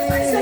Toi,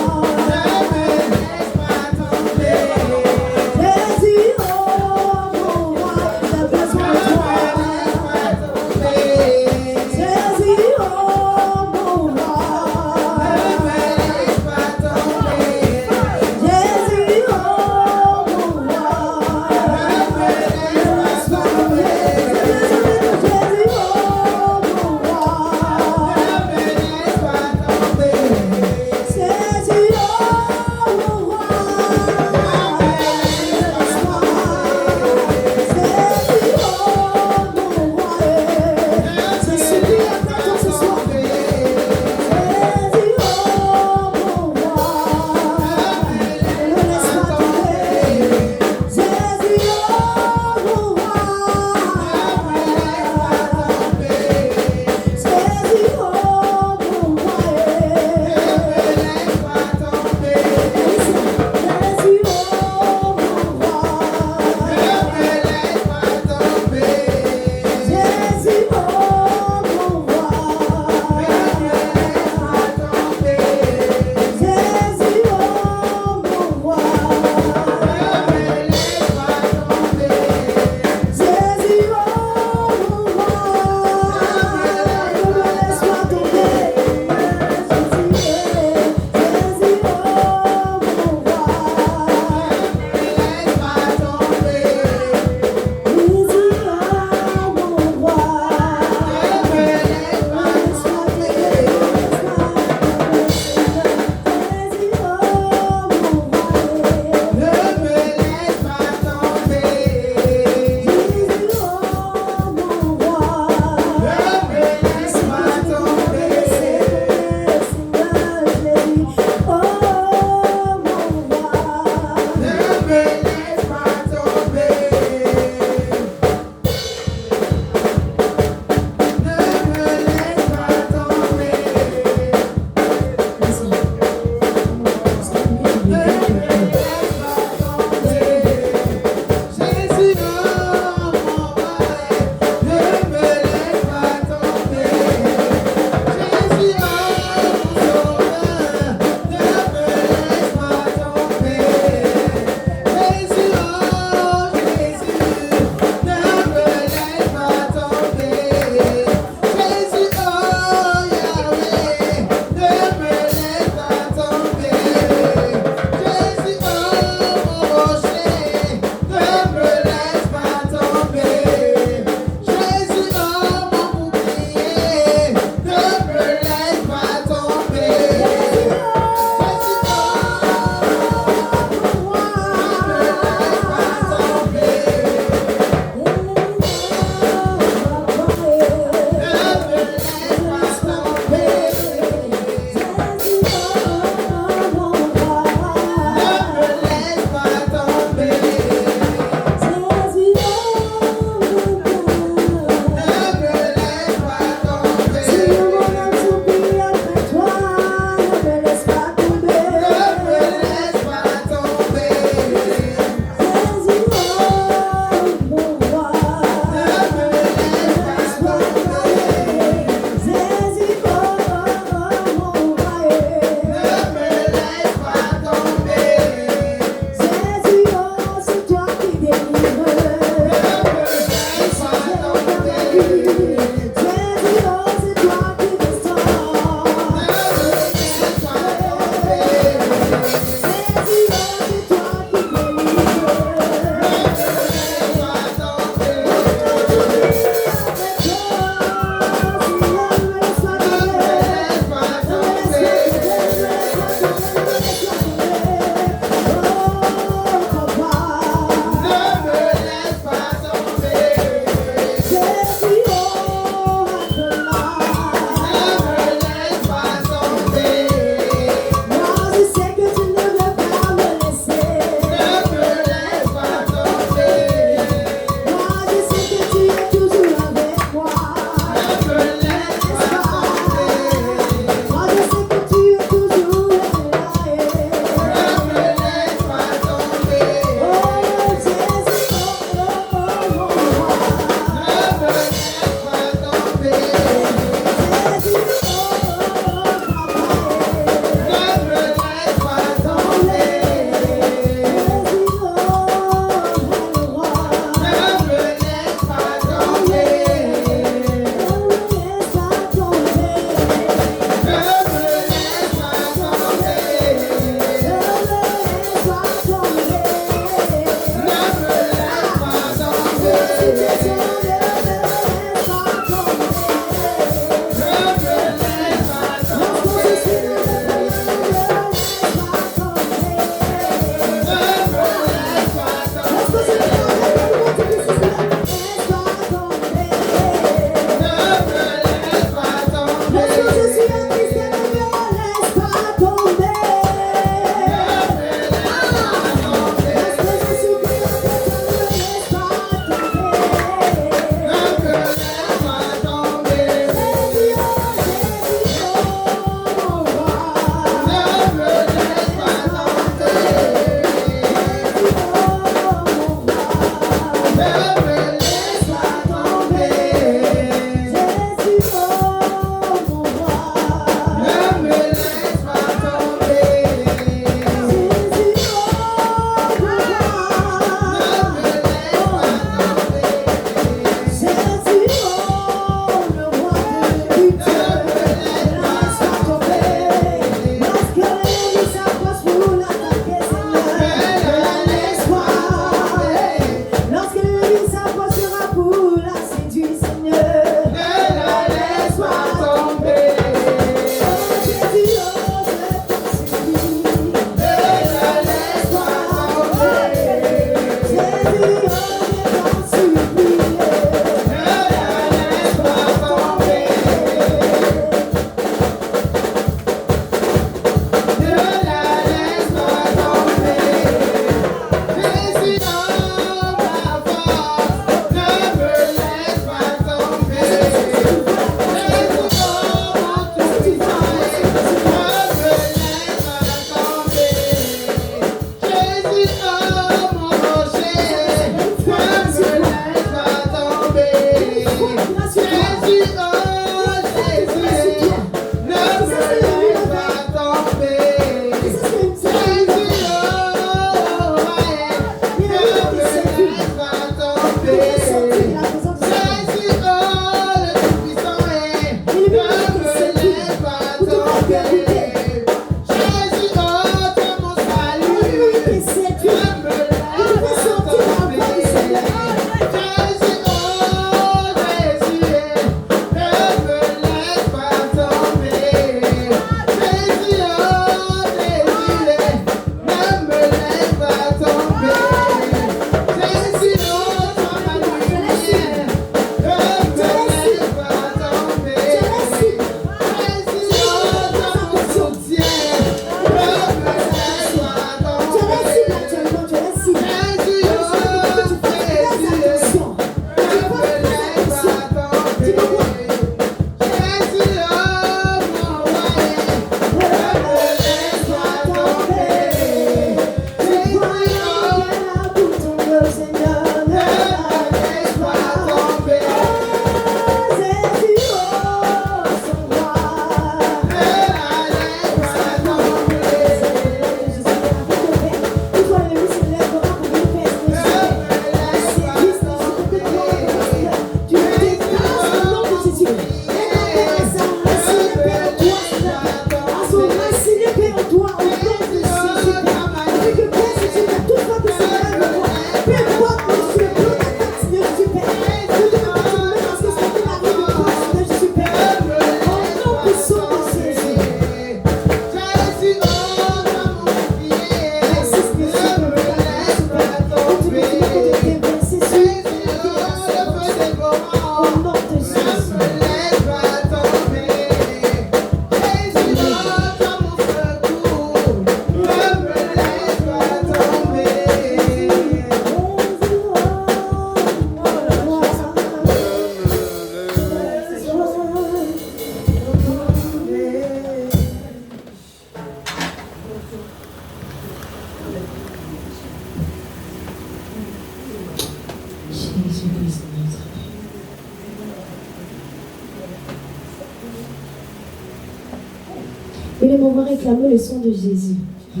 On va réclamer le sang de Jésus. On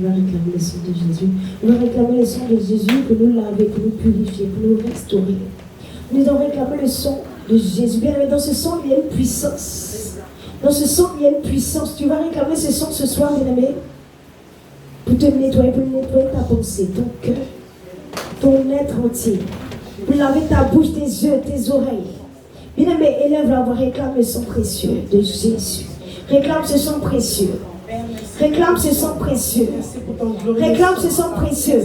va réclamer le sang de Jésus. On va réclamer le sang de Jésus pour nous laver, pour nous purifier, pour nous restaurer. Nous devons réclamer le sang de Jésus. Bien aimé, dans ce sang, il y a une puissance. Dans ce sang, il y a une puissance. Tu vas réclamer ce sang ce soir, bien aimé, pour te nettoyer, pour nettoyer ta pensée, ton cœur, ton être entier. Pour laver ta bouche, tes yeux, tes oreilles. Bien aimé, élève là, on va réclamer le sang précieux de Jésus. Réclame ce sang précieux. Réclame ce sang précieux. Réclame ce sang précieux.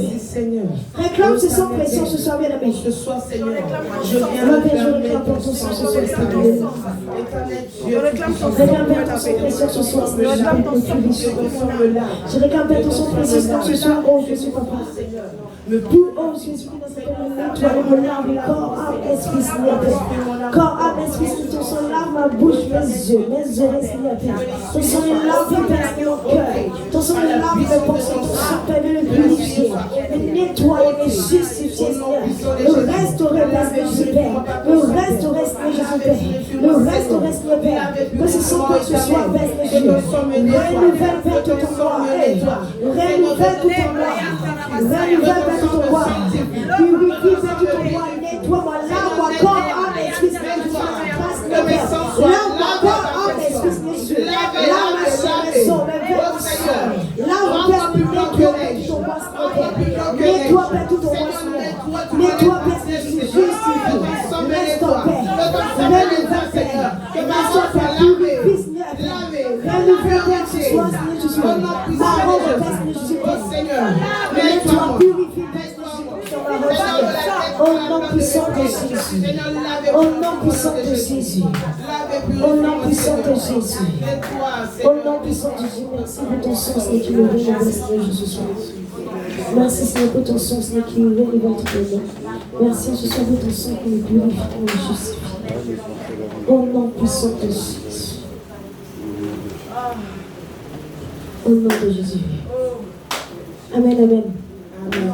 Réclame ce sang précieux ce soir, bien aimé. Ce soir, Seigneur, je réclame ton sang ce soir. Je réclame ton sang précieux ce soir. Je réclame ton sang précieux ce soir. Oh Jésus, papa. Oh Jésus, nettoie mon âme, corps, âme, esprit, Seigneur. Corps, âme, esprit, ton sang lave ma bouche, mes yeux, mes oreilles, Seigneur. Ton sang lave mon cœur. Ton sang lave mes pensées. Ton sang permet de me purifier, me nettoyer, me justifier, Seigneur. Me restaurer, Père. Me restaurer, Seigneur Jésus, Me restaurer, Seigneur Père. Que ce sang que ce soit, Père Jésus. Renouvelle, Père, tout en moi. Renouvelle tout en moi. Renouvelle, Père, tout en moi. Purifie, Père, tout en moi. Nettoie-moi, lave-moi, corps, âme, esprit, lave-moi, corps, âme, esprit, lave ma chair, mes os, mes vêtements. Lave, Père, nettoie, Père, tout en moi, Seigneur. Nettoie, Père, tout en moi, Seigneur. Nettoie, Père, Jésus, justifie. Restaure, Père. Renouvelle, Père. Restaure, Père, purifie, Seigneur. Renouvelle, Père, ce soir, Seigneur Jésus. Parole, Père, Seigneur Jésus. Nettoie, purifie, Père, Jésus. Au nom puissant de Jésus. Au nom puissant de Jésus. Au nom puissant de Jésus. Au nom puissant de Jésus. Merci pour ton sang, Seigneur, qui me révèle, Seigneur Jésus. Merci, Seigneur, pour ton sang, Seigneur, qui me révèle votre nom. Merci, Seigneur, pour ton sang qui me purifie, qui me justifie. Au nom puissant de Jésus. Au nom de Jésus. Amen, amen. Amen.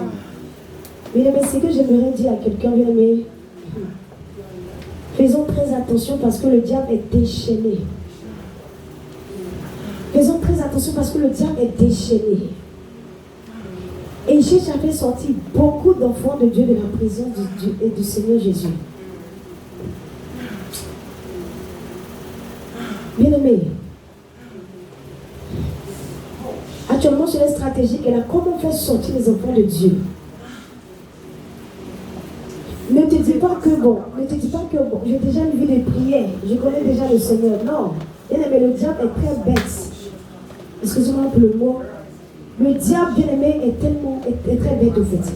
Bien aimé, c'est que j'aimerais dire à quelqu'un, bien aimé, faisons très attention parce que le diable est déchaîné. Faisons très attention parce que le diable est déchaîné. Et il cherche à faire sortir beaucoup d'enfants de Dieu de la prison du Seigneur Jésus. Bien aimé, actuellement sur la stratégie qu'elle a, comment faire sortir les enfants de Dieu. Ne te dis pas que bon, j'ai déjà une vie de prière, je connais déjà le Seigneur. Non, bien aimé, le diable est très bête. Excusez-moi pour le mot. Le diable, bien aimé, est très bête au fait.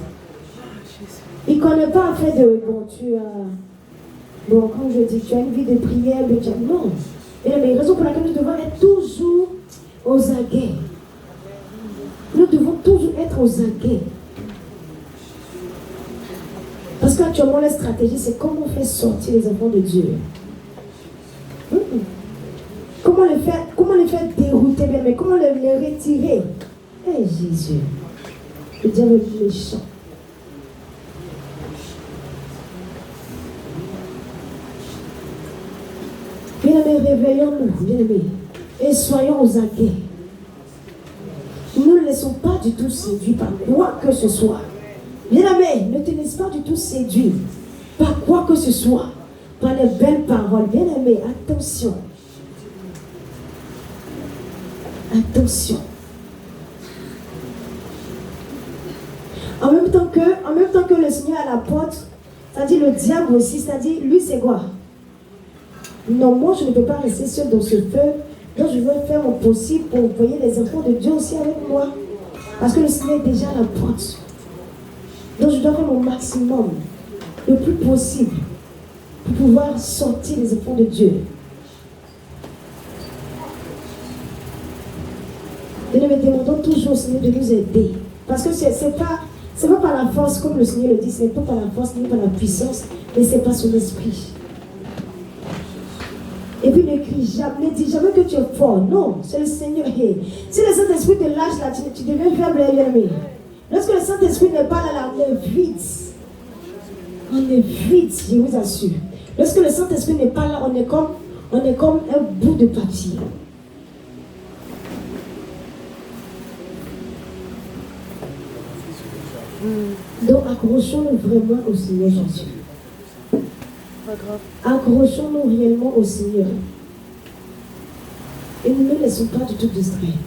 Il ne connaît pas en fait de, bon, comme je dis, tu as une vie de prière, mais tu as, non. Bien aimé, raison pour laquelle nous devons être toujours aux aguets. Nous devons toujours être aux aguets. Parce qu'actuellement, la stratégie, c'est comment faire sortir les enfants de Dieu. Comment les faire dérouter, bien, mais comment les retirer. Eh Jésus, le diable est méchant. Bien-aimés, réveillons-nous, bien-aimés, et soyons aux aguets. Nous ne laissons pas du tout séduire par quoi que ce soit. Bien-aimés, ne te laisse pas du tout séduire par quoi que ce soit, par les belles paroles. Bien-aimés, attention. Attention. En même temps que le Seigneur à la porte, c'est-à-dire le diable aussi, c'est-à-dire lui c'est quoi? Non, moi je ne peux pas rester seul dans ce feu, donc je veux faire mon possible pour envoyer les enfants de Dieu aussi avec moi. Parce que le Seigneur est déjà à la porte. Donc je dois faire mon maximum, le plus possible, pour pouvoir sortir les enfants de Dieu. Nous nous demandons toujours au Seigneur de nous aider. Parce que c'est pas par la force, comme le Seigneur le dit, ce n'est pas par la force ni par la puissance, mais c'est par son esprit. Et puis ne crie jamais, ne dis jamais que tu es fort. Non, c'est le Seigneur. Hey. Si le Saint-Esprit te lâche là, tu deviens faible et bien-aimé. Lorsque le Saint-Esprit n'est pas là, on est vide. On est vide, je vous assure. Lorsque le Saint-Esprit n'est pas là, on est comme un bout de papier. Donc accrochons-nous vraiment au Seigneur Jésus. Accrochons-nous réellement au Seigneur. Et ne nous laissons pas du tout distraire.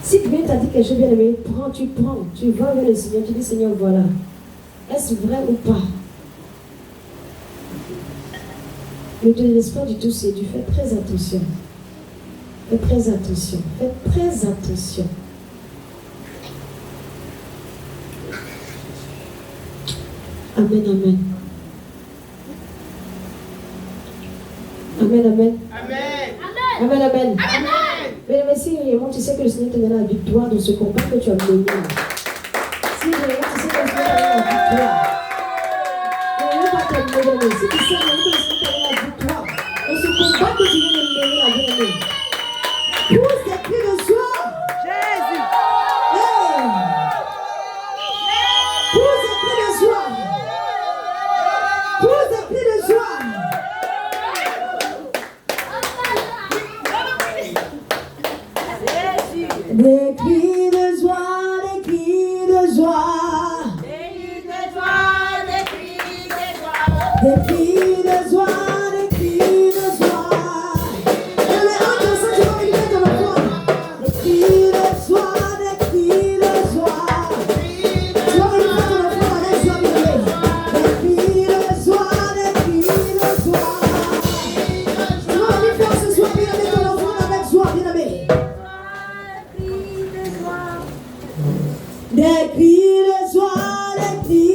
Si quelqu'un t'a dit quelque chose, bien aimé, tu vas vers le Seigneur, tu dis Seigneur, voilà. Est-ce vrai ou pas? Ne te laisse pas du tout séduire. Fais très attention. Fais très attention. Fais très attention. Amen, amen. Amen, amen. Amen, amen. Amen. Mais si réellement tu sais que le Seigneur te donne la victoire dans ce combat que tu as mené. Si réellement tu sais que le Seigneur te donne la victoire. Ne pas te mener. Si tu sais réellement que le Seigneur te donne la victoire dans ce combat que tu viens de mener à bien-aimé. Pousse des cris de joie. Jésus. Pousse des cris de joie. Pousse des cris de joie. Des cris de joie, des cris de joie. Des cris de joie, des cris de joie. Des cris de joie, des cris de joie. Mais en dansant, tu vas venir dans le fond. Des cris de joie, des cris de joie. Tu vas venir dans le fond avec joie, bébé. Des cris de joie, des cris de joie. Tu vas venir faire ce soir, bien aimé, dans le fond avec joie, bien aimé. Des cris de joie, des cris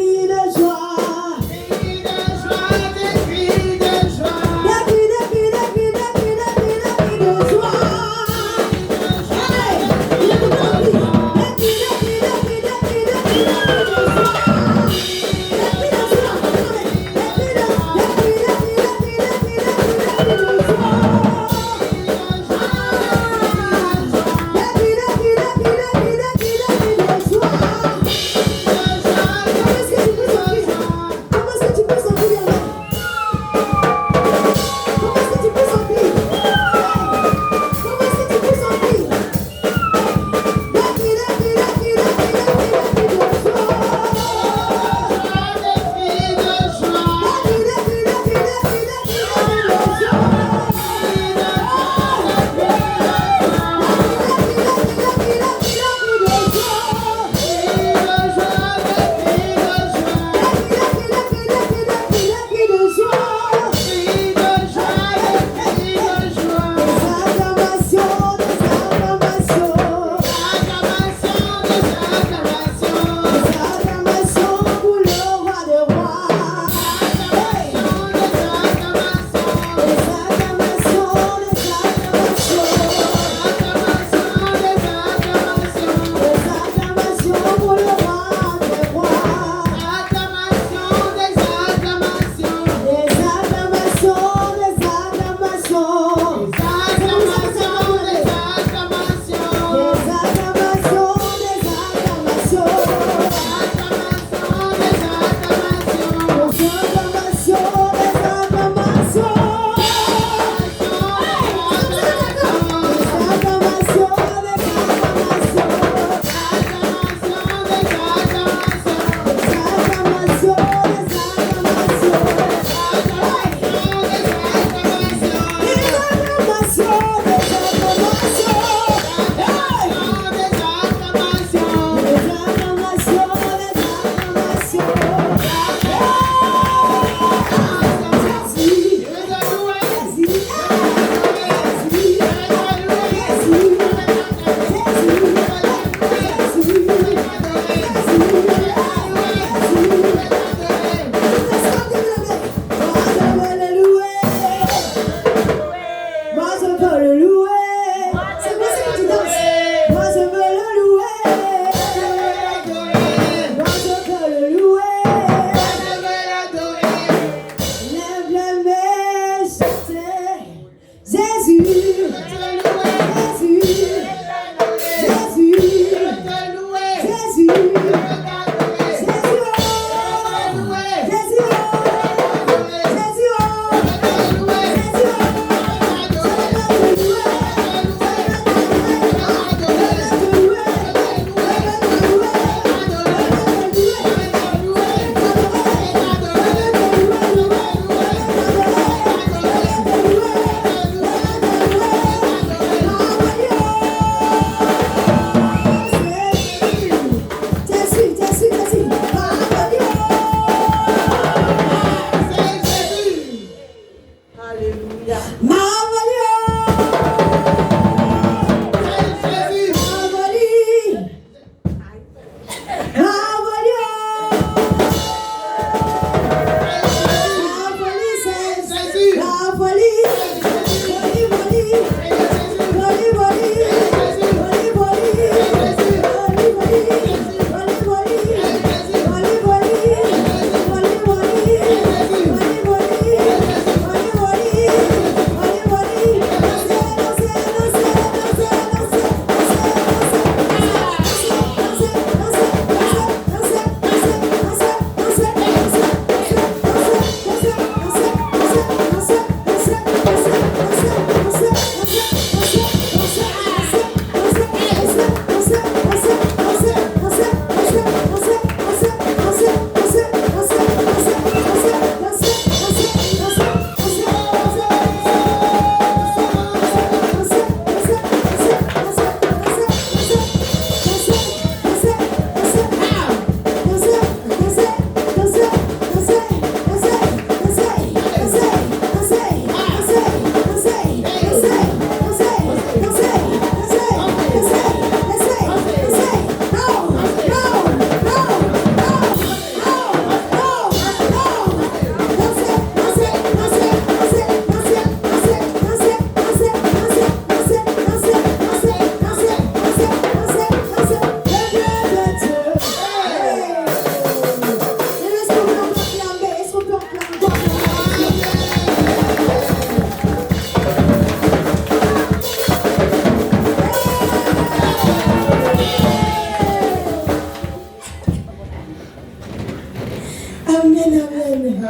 Amen, amen.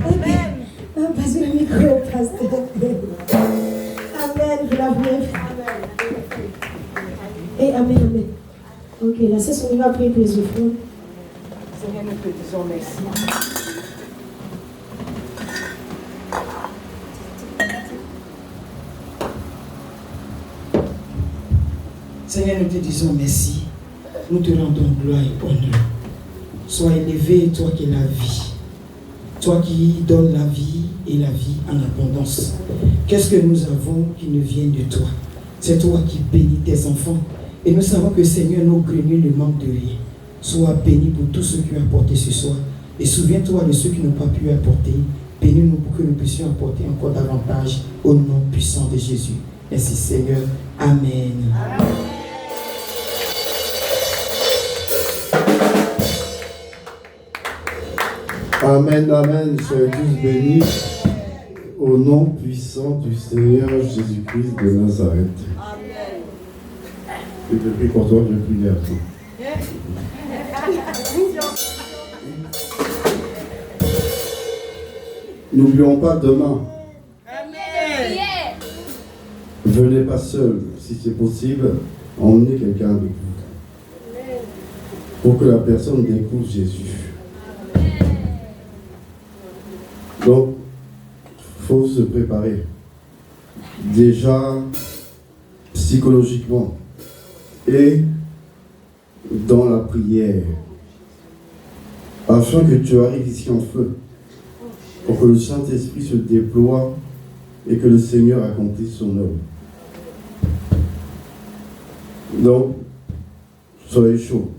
Amen. Passez le micro, pasteur. Amen, vous l'avez. Et amen, amen. Ok, là, c'est ce qu'on va prier pour les offrandes. Seigneur, nous te disons merci. Seigneur, nous te disons merci. Nous te rendons gloire et honneur. Sois élevé, toi qui es la vie. Toi qui donnes la vie et la vie en abondance. Qu'est-ce que nous avons qui ne vient de toi? C'est toi qui bénis tes enfants. Et nous savons que Seigneur, nos greniers ne manquent de rien. Sois béni pour tout ce que tu as apporté ce soir. Et souviens-toi de ceux qui n'ont pas pu apporter. Bénis-nous pour que nous puissions apporter encore davantage au nom puissant de Jésus. Merci Seigneur. Amen. Amen, amen. Soyez tous bénis au nom puissant du Seigneur Jésus-Christ de Nazareth. Amen. Et depuis pour toi, je prie à toi. N'oublions pas demain. Amen. Venez pas seul, si c'est possible, emmenez quelqu'un avec vous. Pour que la personne découvre Jésus. Donc, il faut se préparer. Déjà, psychologiquement et dans la prière. Afin que tu arrives ici en feu. Pour que le Saint-Esprit se déploie et que le Seigneur accomplisse son œuvre. Donc, soyez chauds.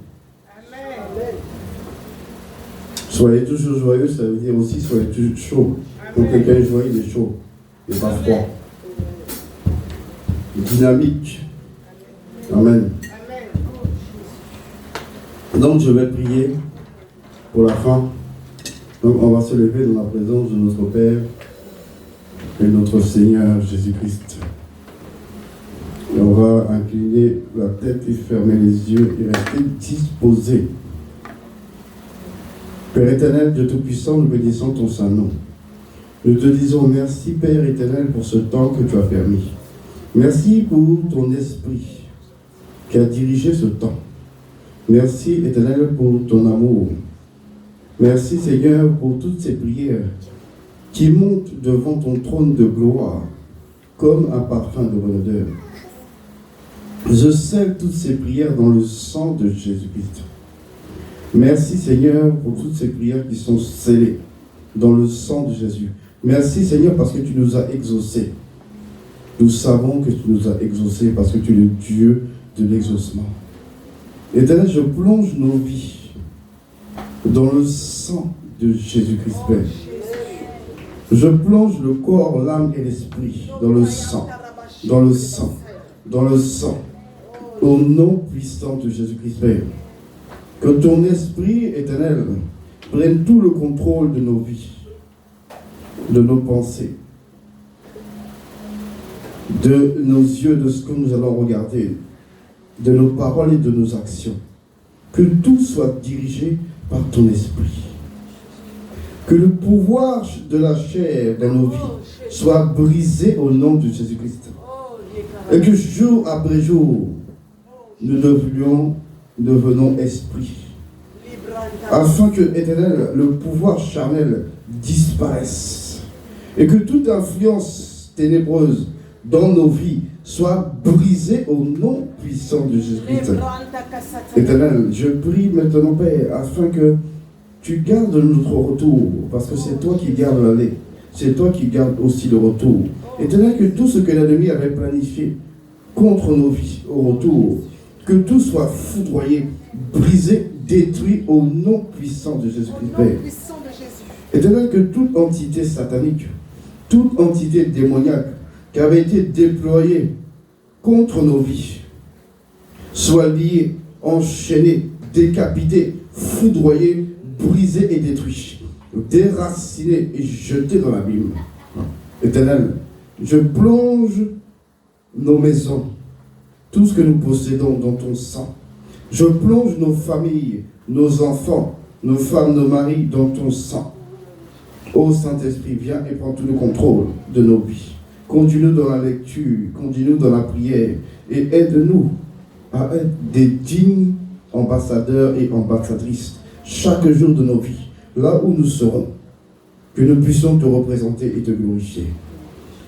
Soyez toujours joyeux, ça veut dire aussi soyez toujours chaud. Pour quelqu'un est joyeux, il est chaud. Il n'est pas froid. Dynamique. Amen. Donc je vais prier pour la fin. Donc on va se lever dans la présence de notre Père et notre Seigneur Jésus-Christ. Et on va incliner la tête et fermer les yeux et rester disposés. Père éternel, Dieu Tout-Puissant, nous bénissons ton saint nom. Nous te disons merci, Père éternel, pour ce temps que tu as permis. Merci pour ton esprit qui a dirigé ce temps. Merci, éternel, pour ton amour. Merci, Seigneur, pour toutes ces prières qui montent devant ton trône de gloire comme un parfum de bonne odeur. Je scelle toutes ces prières dans le sang de Jésus-Christ. Merci Seigneur pour toutes ces prières qui sont scellées dans le sang de Jésus. Merci Seigneur parce que tu nous as exaucés. Nous savons que tu nous as exaucés parce que tu es le Dieu de l'exaucement. Éternel, je plonge nos vies dans le sang de Jésus-Christ Père. Je plonge le corps, l'âme et l'esprit dans le sang, dans le sang, dans le sang, au nom puissant de Jésus-Christ Père. Que ton esprit éternel prenne tout le contrôle de nos vies, de nos pensées, de nos yeux, de ce que nous allons regarder, de nos paroles et de nos actions. Que tout soit dirigé par ton esprit. Que le pouvoir de la chair dans nos vies soit brisé au nom de Jésus-Christ. Et que jour après jour, nous devenons esprit. Afin que, éternel, le pouvoir charnel disparaisse. Et que toute influence ténébreuse dans nos vies soit brisée au nom puissant de Jésus-Christ. Éternel, je prie maintenant, Père, afin que tu gardes notre retour, parce que c'est toi qui gardes l'aller. C'est toi qui gardes aussi le retour. Éternel, que tout ce que l'ennemi avait planifié contre nos vies au retour, que tout soit foudroyé, brisé, détruit au nom puissant de Jésus-Christ. Éternel, que toute entité satanique, toute entité démoniaque qui avait été déployée contre nos vies soit liée, enchaînée, décapitée, foudroyée, brisée et détruite, déracinée et jetée dans l'abîme. Éternel, je plonge nos maisons, tout ce que nous possédons dans ton sang. Je plonge nos familles, nos enfants, nos femmes, nos maris dans ton sang. Ô Saint-Esprit, viens et prends tout le contrôle de nos vies. Conduis-nous dans la lecture, conduis-nous dans la prière et aide-nous à être des dignes ambassadeurs et ambassadrices chaque jour de nos vies, là où nous serons, que nous puissions te représenter et te glorifier.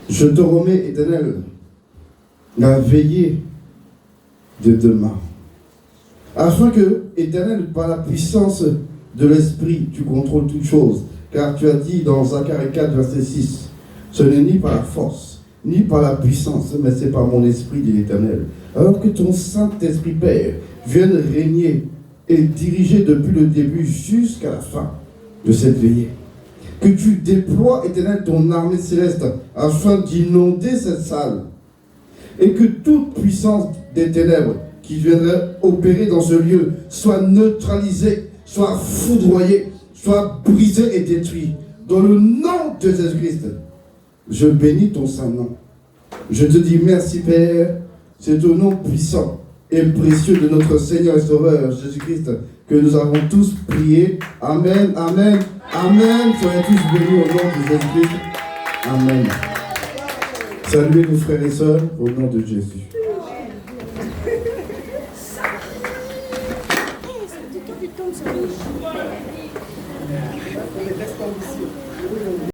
Je te remets, Éternel, la veillée de demain, afin que, Éternel, par la puissance de l'Esprit, tu contrôles toutes choses, car tu as dit dans Zacharie 4, verset 6, ce n'est ni par la force, ni par la puissance, mais c'est par mon esprit, dit l'Éternel. Alors que ton Saint-Esprit, Père, vienne régner et diriger depuis le début jusqu'à la fin de cette veillée. Que tu déploies, Éternel, ton armée céleste afin d'inonder cette salle. Et que toute puissance des ténèbres qui viendrait opérer dans ce lieu soit neutralisée, soit foudroyée, soit brisée et détruite. Dans le nom de Jésus-Christ, je bénis ton saint nom. Je te dis merci, Père. C'est au nom puissant et précieux de notre Seigneur et Sauveur Jésus-Christ que nous avons tous prié. Amen, amen, amen. Soyez tous bénis au nom de Jésus-Christ. Amen. Saluez nos frères et sœurs au nom de Jésus.